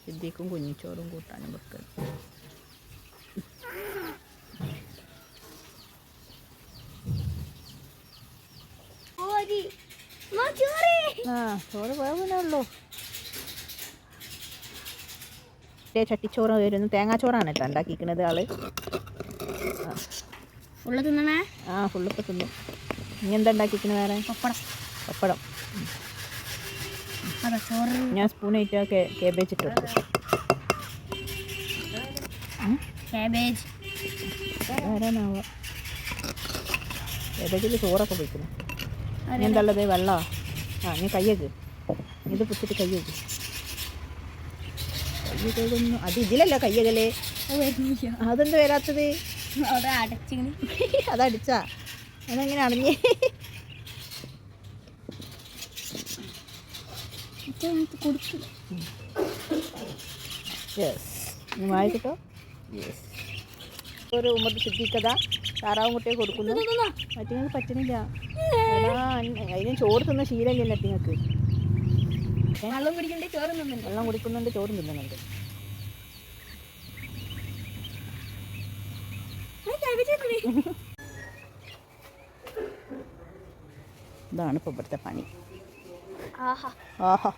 സിദ്ദീഖും കുഞ്ഞിച്ചോറും കൂട്ടാനും വെക്കുക. ചോറ് പോയേ ഉള്ളൂ. ചട്ടിച്ചോറ് വരുന്നു. തേങ്ങാച്ചോറാണ് കേട്ടോ ഉണ്ടാക്കിയിരിക്കുന്നത് ആള്. ഫുള്ള് തിന്നണേ? ആ ഫുള്ളൊക്കെ തിന്നും. ഇനി എന്താ ഉണ്ടാക്കിയിരിക്കുന്നത് വേറെ? പപ്പടം. ഞാൻ സ്പൂണായിട്ട് കേബേജ് ഇട്ട് കൊടുക്കും. ആരാണാവോ കേബേജിൽ ചോറൊക്കെ പോയിക്കുന്നു. ഇനി എന്താ ഉള്ളത്? വെള്ളമോ? ആ നീ കയ്യേക്ക് ഇത് കുത്തിട്ട് കയ്യേക്ക്. കയ്യൊന്നും അത് ഇതിലല്ല കയ്യകലേ. അതെന്ത് വരാത്തത്? അതടിച്ചാ അതെങ്ങനെ അടഞ്ഞേ? യെസ് വായിക്കട്ടോ. യെസ് ഒരു ഉമ്മർ സിദ്ദീഖത താറാവും കുട്ടിയെ കൊടുക്കുന്നു. അറ്റിങ്ങൾക്ക് പറ്റുന്നില്ല. അതിന് ചോറ് തിന്ന ശീലമില്ലല്ലോ അറ്റിങ്ങൾക്ക്. വെള്ളം കുടിക്കുന്നുണ്ട്, ചോറും തിന്നുന്നുണ്ട്. ഇതാണ് ഇപ്പോൾ ഇവിടുത്തെ പണി. ആഹാ